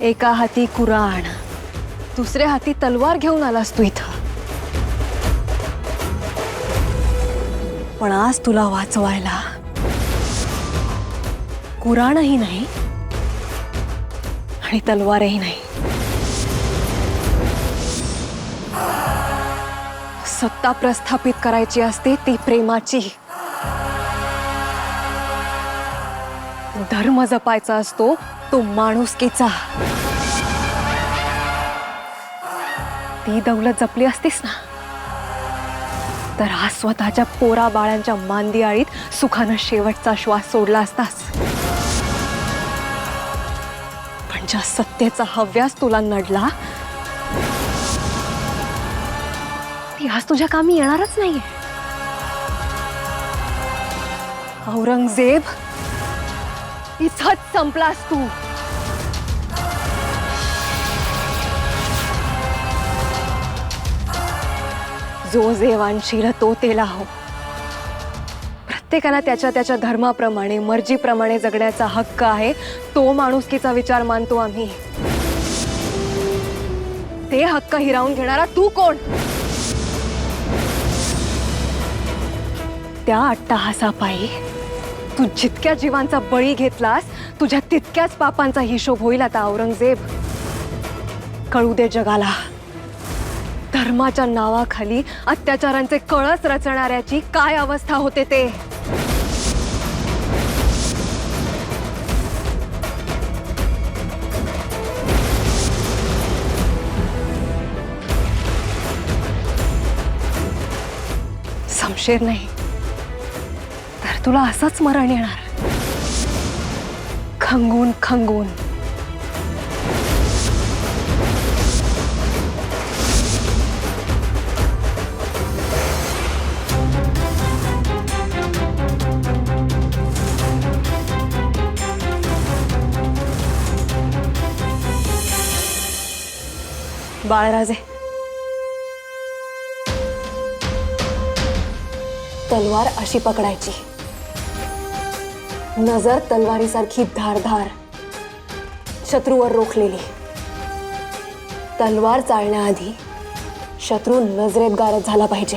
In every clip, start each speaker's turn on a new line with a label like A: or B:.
A: एका हाती कुराण, दुसऱ्या हाती तलवार घेऊन आलास तू इथं. पण आज तुला वाचवायला कुराणही नाही आणि तलवारही नाही. सत्ता प्रस्थापित करायची असते ती प्रेमाची. धर्म जपायचा असतो तो माणुसकीचा. ती दौलत जपली असतीस ना तर आज स्वतःच्या पोरा बाळांच्या मांदियाळीत सुखानं शेवटचा श्वास सोडला असतास. पण ज्या सत्तेचा हव्यास तुला नडला ती आज तुझ्या कामी येणारच नाहीये. औरंगजेब, इथंच संपलास तू. जो जे वांशील तो तेला हो. प्रत्येकाला त्याच्या त्याच्या धर्माप्रमाणे मर्जीप्रमाणे जगण्याचा हक्क आहे. तो माणुसकीचा विचार मानतो आम्ही. ते हक्क हिरावून घेणारा तू कोण? त्या अट्टहासापायी तू जितक्या जीवांचा बळी घेतलास तुझ्या तितक्याच पापांचा हिशोब होईल आता औरंगजेब. कळू दे जगाला, धर्माच्या नावाखाली अत्याचारांचे कळस रचणाऱ्याची काय अवस्था होते ते. शमशेर नाही तर तुला असंच मरण येणार, खंगून खंगून. बाळराजे, तलवार अशी पकडायची, नजर तलवारीसारखी धारधार शत्रूवर रोखलेली. तलवार चालण्याआधी शत्रू नजरेत गारद झाला पाहिजे.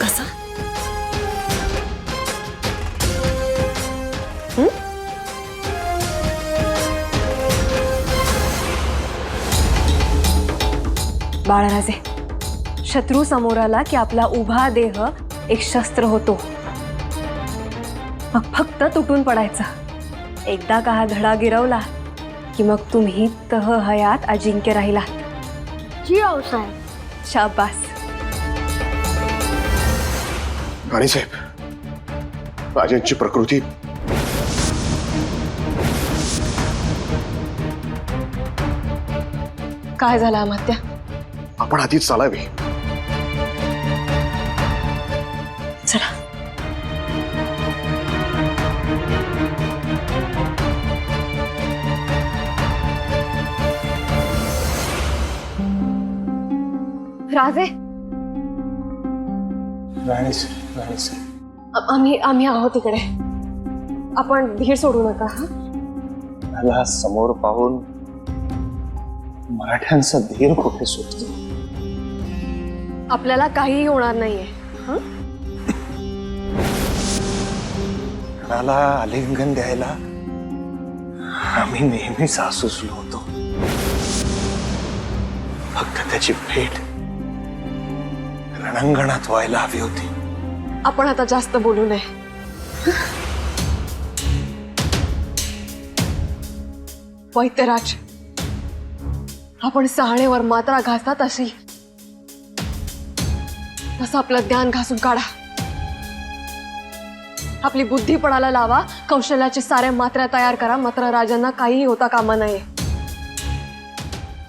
A: कसा? बाळराजे, शत्रू समोर आला की आपला उभा देह एक शस्त्र होतो. मग फक्त तुटून पडायचा. एकदा का हा धडा गिरवला की मग तुम्ही तह हयात अजिंक्य राहिला.
B: जी आऊसाहेब.
A: शाबास.
C: राणीसाहेब, राजांची प्रकृती
A: काय झालं अमात्या?
C: आपण आधीच चालावे.
A: चला. राजे, आम्ही आहोत इकडे. आपण धीर सोडू नका. हा,
D: मला समोर पाहून मराठ्यांचा धीर कुठे सुटतो.
A: आपल्याला काहीही होणार नाहीये.
D: णाला आलिंगन द्यायला आम्ही नेहमीच आसुसलो होतो. फक्त त्याची भेट रणांगणात व्हायला हवी होती.
A: आपण आता जास्त बोलू नये. वैद्यराज, आपण सहाणेवर मात्रा घासतात अशी तसं आपलं ध्यान घासून काढा. आपली बुद्धी पणाला लावा. कौशल्याचे सारे मात्रा तयार करा. मात्र राजांना काहीही होता कामा नये.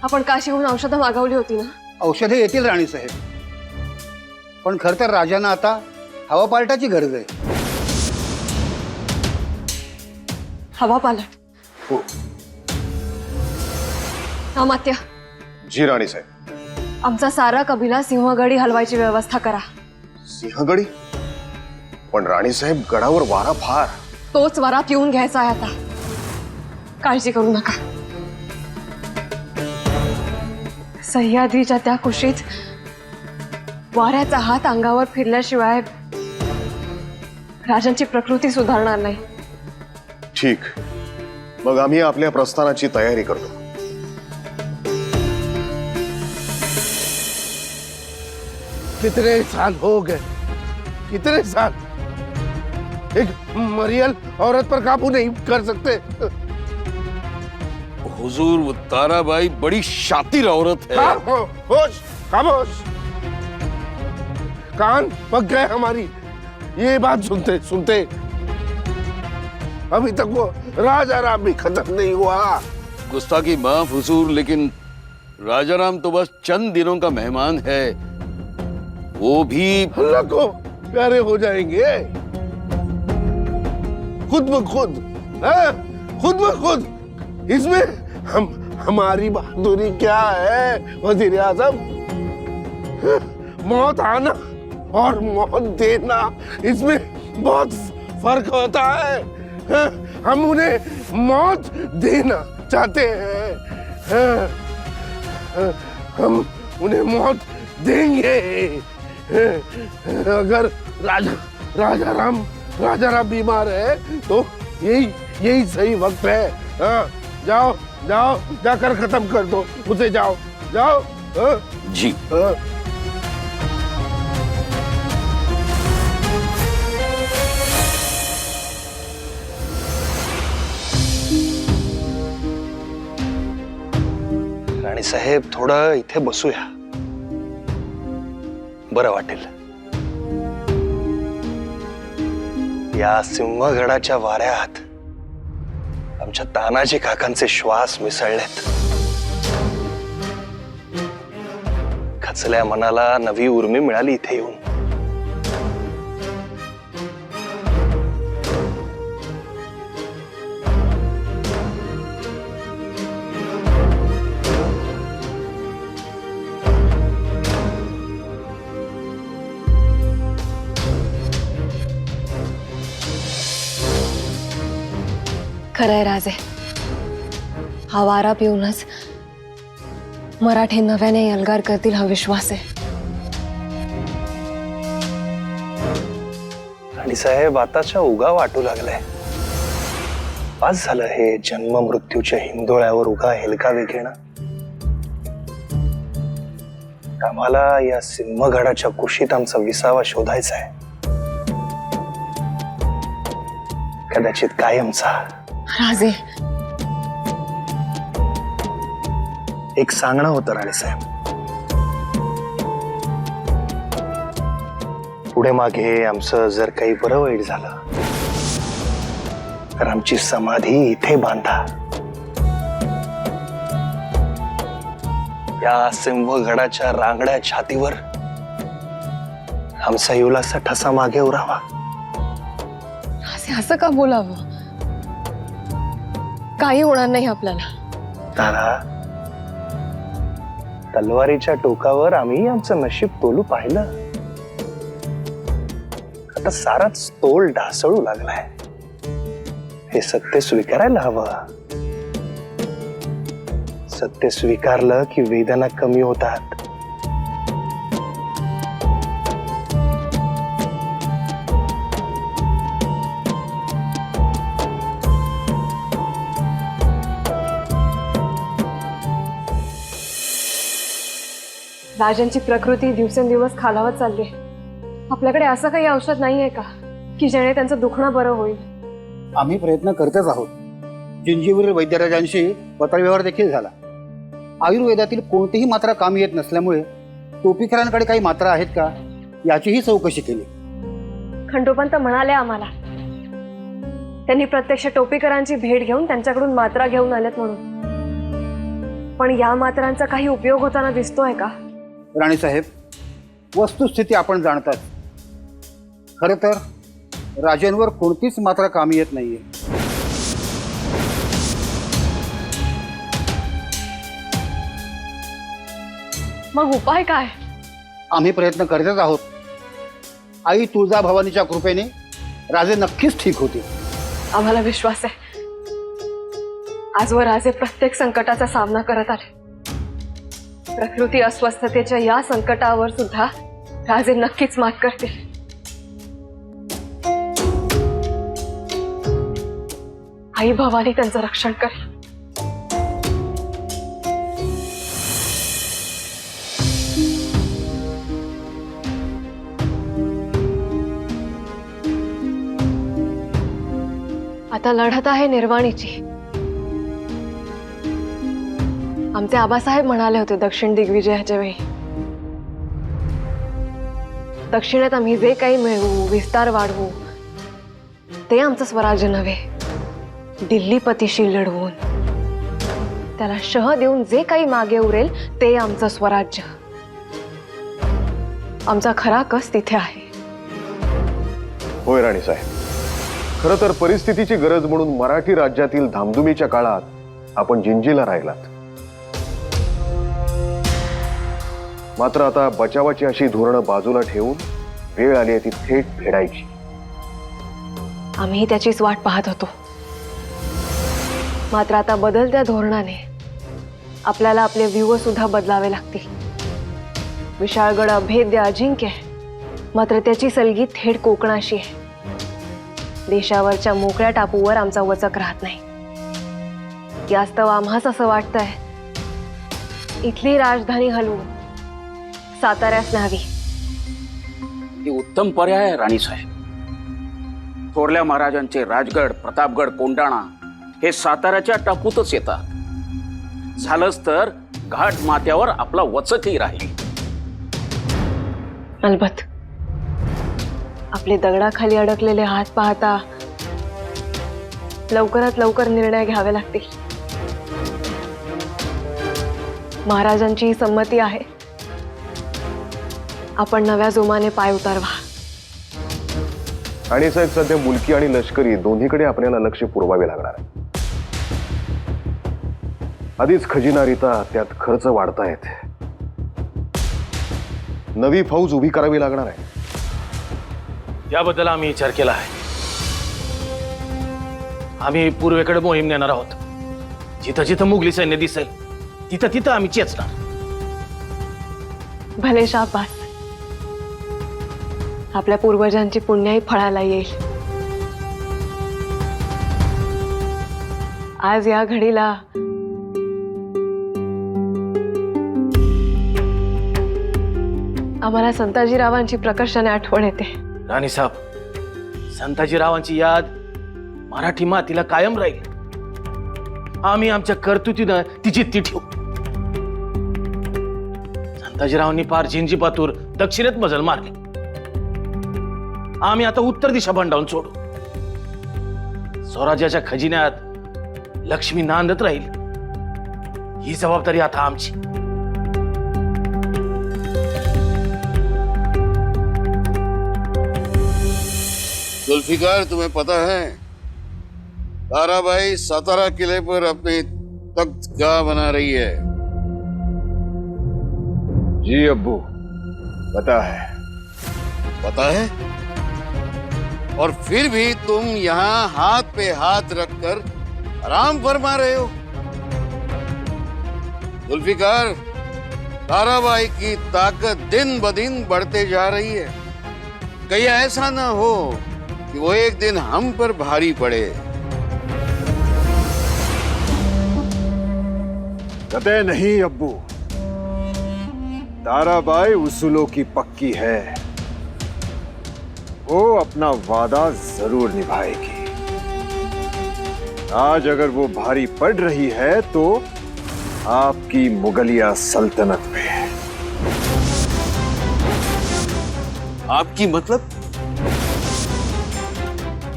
A: आपण काशीहून औषधं मागवली होती ना?
E: औषधे येतील राणीसाहेब, पण खर तर राजांना आता हवा पालटाची गरज आहे.
A: हवा पालट?
C: हो.
A: अमात्य,
C: जी राणीसाहेब.
A: आमचा सारा कबिला सिंहगडी हलवायची व्यवस्था करा.
C: सिंहगडी? पण राणीसाहेब, गडावर वारा फार.
A: तोच वारा पिऊन घ्यायचा आहे आता. काळजी करू नका. सह्याद्रीच्या त्या कुशीत वाऱ्याचा हात अंगावर फिरल्याशिवाय राजांची प्रकृती सुधारणार नाही.
C: ठीक, मग आम्ही आपल्या प्रस्थानाची तयारी करतो.
F: कितने साल हो गए, कितने साल एक मरियल औरत पर काबू नहीं कर सकते.
G: हुजूर, वो ताराबाई बड़ी शातिर औरत है.
F: खामोश, खामोश. कान पक गए हमारी ये बात सुनते सुनते. अभी तक वो राजा राम भी खत्म नहीं हुआ.
G: गुस्ताखी माफ हुजूर, लेकिन राजाराम तो बस चंद दिनों का मेहमान है. वो भी
F: अल्लाह को प्यारे हो जाएंगे खुद ब खुद, खुद ब खुद. इसमें हमारी बहादुरी क्या है वजीर आजम? मौत आना और मौत देना, इसमें बहुत फर्क होता है. हम उन्हें मौत देना चाहते हैं. हम उन्हें मौत देंगे. अगर राजा राम बीमार है तो यही सही वक्त है. जाओ जाओ, जाकर खत्म कर दो उसे. जाओ जाओ.
G: जी.
D: राणी साहेब, थोडं इथे बसूया, बरं वाटेल. या सिंहगडाच्या वाऱ्यात आमच्या तानाजी काकांचे श्वास मिसळलेत. खचल्या मनाला नवी उर्मी मिळाली इथे येऊन.
A: खरंय राजे, हा वारा पिऊनच मराठी नव्याने एल्गार करतील हा विश्वास आहे.
D: राणी साहेब, आताच्या उगा वाटू लागलाय. आज झालं हे जन्म मृत्यूच्या हिंदोळ्यावर उगा हेलकावे घेणं. आम्हाला या सिंहगडाच्या कुशीत आमचा विसावा शोधायचा आहे, कदाचित कायमचा.
A: राजे,
D: एक सांगणं होतं राणे साहेब. पुढे मागे आमचं जर काही बरं वाईट झालं तर आमची समाधी इथे बांधा. या सिंहगडाच्या रांगड्या छातीवर आमचा युलाचा ठसा मागे उरावा.
A: राजे, असं का बोलावं? काही होणार नाही आपल्याला.
D: तारा, तलवारीच्या टोकावर आम्ही आमचं नशीब तोलू पाहिलं. आता साराच तोल ढासळू लागलाय. हे सत्य स्वीकारायला हवं. सत्य स्वीकारलं की वेदना कमी होतात.
A: राजांची प्रकृती दिवसेंदिवस खालावत चालली. आपल्याकडे असं काही औषध नाहीये का की ज्याने त्यांचं दुखणं बरं होईल?
E: आम्ही प्रयत्न करतच आहोत. जिंजीवरील वैद्यराजांशी पत्रव्यवहार देखील झाला. आयुर्वेदातील कोणतीही मात्रा कामी येत नसल्यामुळे टोपीकरांकडे काही मात्रा आहेत का याचीही चौकशी केली.
A: खंडोपंत म्हणाले आम्हाला, त्यांनी प्रत्यक्ष टोपीकरांची भेट घेऊन त्यांच्याकडून मात्रा घेऊन आल्यात म्हणून. पण या मात्रांचा काही उपयोग होताना दिसतोय का?
E: राणीसाहेब, वस्तुस्थिती आपण जाणतात. खरं तर राजांवर कोणतीच मात्रा कामी येत नाहीये.
A: मग उपाय काय?
E: आम्ही प्रयत्न करतच आहोत. आई तुळजाभवानीच्या कृपेने राजे नक्कीच ठीक होतील.
A: आम्हाला विश्वास आहे. आजवर राजे प्रत्येक संकटाचा सामना करत आले. प्रकृती अस्वस्थतेच्या या संकटावर सुद्धा राजे नक्कीच मात करतील. आई भवानी त्यांचं रक्षण करेल. आता लढत आहे निर्वाणीची. आमचे आबासाहेब म्हणाले होते दक्षिण दिग्विजयाच्या वेळी, दक्षिणेत आम्ही जे काही मिळवू, विस्तार वाढवू, ते आमचं स्वराज्य नव्हे. दिल्लीपतीशी लढवून त्याला शह देऊन जे काही मागे उरेल ते आमचं स्वराज्य. आमचा खरा कस तिथे आहे.
C: होय राणीसाहेब, खरं तर परिस्थितीची गरज म्हणून मराठी राज्यातील धामधुमीच्या काळात आपण जिंजीला राहिलात. मात्र आता बचावाची अशी धोरणं बाजूला ठेवून वेळ आली आहे ती थेट फेडायची.
A: आम्ही त्याचीच वाट पाहत होतो. मात्र आता बदलत्या धोरणाने आपल्याला आपले व्यूह सुद्धा बदलावे लागतील. विशाळगड अभेद्य अजिंक्य आहे, मात्र त्याची सलगी थेट कोकणाशी आहे. देशावरच्या मोकळ्या टापूवर आमचा वचक राहत नाही. यास्तव आम्हास असं वाटतंय इथली राजधानी हलवून साताऱ्यास न्यावी.
H: ही उत्तम पर्याय आहे राणीसाहेब. थोरल्या महाराजांचे राजगड, प्रतापगड, कोंडाणा हे साताऱ्याच्या टापूतच येतात. झालंच तर घाट माथ्यावर आपला वचकही राहील.
A: अलबत आपले दगडाखाली अडकलेले हात पाहता लवकरात लवकर निर्णय घ्यावे लागतील. महाराजांची संमती आहे. आपण नव्या जोमाने पाय उतारवा.
C: आणि साहेब, सध्या मुलकी आणि लष्करी दोन्हीकडे आपल्याला लक्ष पुरवावे लागणार आहे. आधीच खजिना रीता, त्यात खर्च वाढतायत. नवी फौज उभी करावी लागणार आहे.
D: याबद्दल आम्ही विचार केला आहे. आम्ही पूर्वेकडे मोहीम नेणार आहोत. जिथं जिथं मुघली सैन्य दिसेल तिथं तिथं आम्ही चेचणार.
A: भले शाबास. आपल्या पूर्वजांची पुण्याई फळाला येईल. आज या घडीला आम्हाला संताजीरावांची प्रकर्षाने आठवण येते.
D: राणीसाहेब, संताजीरावांची याद मराठी मातीला कायम राहील. आम्ही आमच्या कर्तृत्वानं तिची ती ठेवू. संताजीरावांनी पार जिंजीपातूर दक्षिणेत मजल मारली. आम्ही आता उत्तर दिशा बंडावून सोडू. स्वराज्याच्या खजिन्यात लक्ष्मी नांदत राहील. ही जबाबदारी आता आमची.
G: जुल्फिकार, तुम्हें पता है ताराबाई सातारा किले पर अपनी तख्तगाह बना रही है?
C: जी अब्बू, पता है.
G: पता है? और फिर भी तुम यहाँ हाथ पे हाथ रखकर आराम फरमा रहे हो. जुल्फिकार, ताराबाई की ताकत दिन ब दिन बढ़ते जा रही है. कहीं ऐसा ना हो कि वो एक दिन हम पर भारी पड़े.
C: कतई नहीं अब्बू. ताराबाई उसूलों की पक्की है. वो अपना वादा जरूर निभाएगी. आज अगर वो भारी पड़ रही है तो आपकी मुगलिया सल्तनत पे.
G: आपकी मतलब?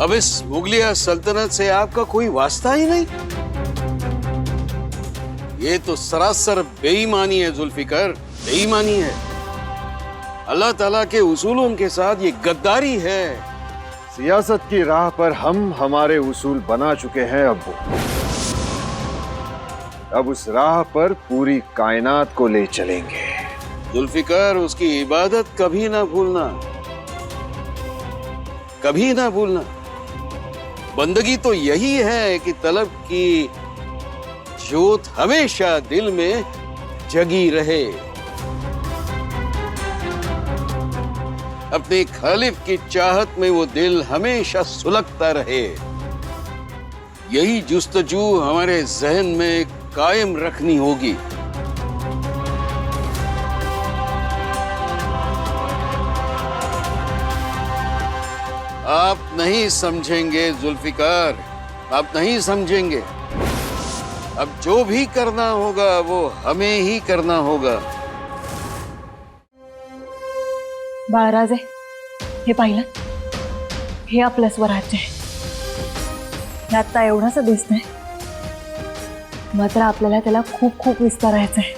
G: अब इस मुगलिया सल्तनत से आपका कोई वास्ता ही नहीं? ये तो सरासर बेईमानी है जुल्फिकार, बेईमानी है. अल्लाह ताला के उसूलों के साथ ये गद्दारी है.
C: सियासत की राह पर हम हमारे उसूल बना चुके हैं अब्बू. अब उस राह पर पूरी कायनात को ले चलेंगे.
G: जुल्फिकार, उसकी इबादत कभी ना भूलना, कभी ना भूलना. बंदगी तो यही है कि तलब की ज्योत हमेशा दिल में जगी रहे। अपने खालिद की चाहत में वो दिल हमेशा सुलगता रहे। यही जुस्तजू हमारे जहन में कायम रखनी होगी। आप नहीं समझेंगे जुल्फिकार, आप नहीं समझेंगे। अब जो भी करना होगा वो हमें ही करना होगा।
A: बाळराजे, हे पाहिलं, हे आपलं स्वराज्य आहे. हे आत्ता एवढंसं दिसतंय, मात्र आपल्याला त्याला खूप खूप विस्तारायचंय.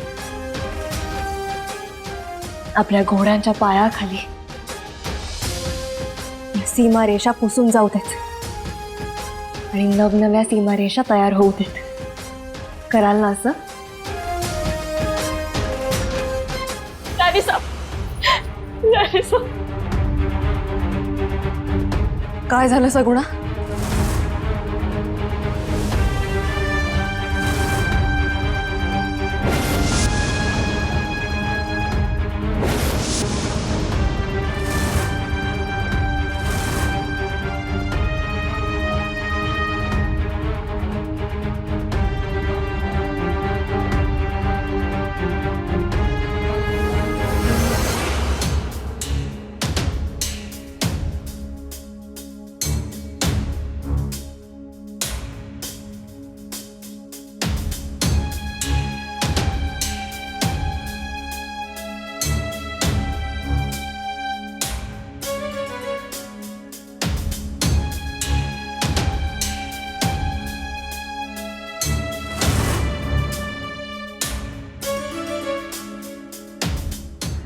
A: आपल्या घोड्यांच्या पायाखाली सीमारेषा पुसून जाऊ देत आणि नवनव्या सीमारेषा तयार होऊ देत. कराल ना असं? काय झालं सगुणा?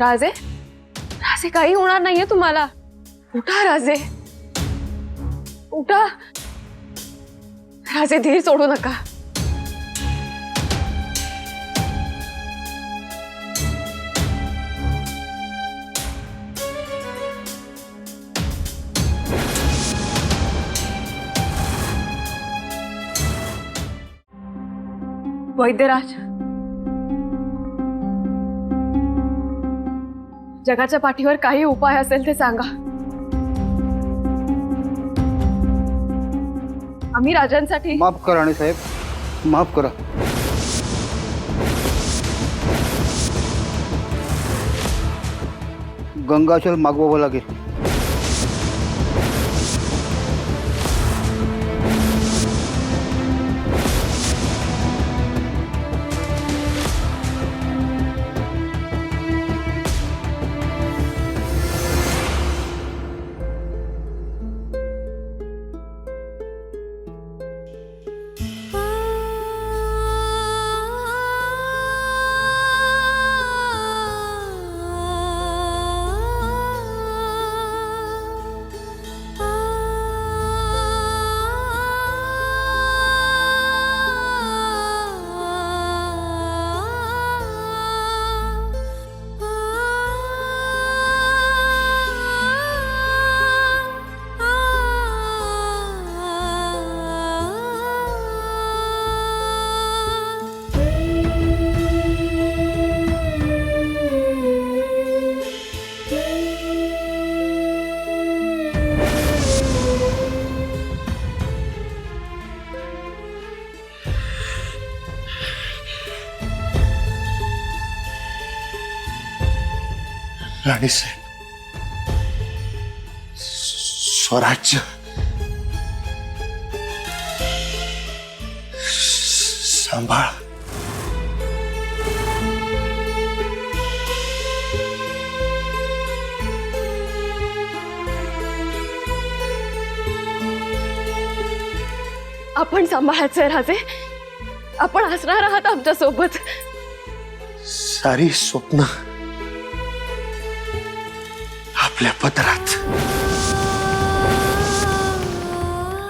A: राजे, राजे काही होणार नाहीये तुम्हाला. उठा राजे, उठा राजे, धीर सोडू नका. वैद्यराज, जगाच्या पाठीवर काही उपाय असेल ते सांगा. आम्ही राजांसाठी.
E: माफ करा राणी साहेब, माफ करा. गंगाजल मागवावं लागेल.
F: राणी साहेब, स्वराज्य सांभाळ.
A: आपण सांभाळायचंय राजे, आपण असणार आहात आमच्या सोबत.
F: सारी स्वप्न आपल्या पदरात.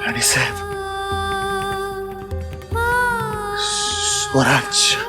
F: राणी साहेब, स्वराज्य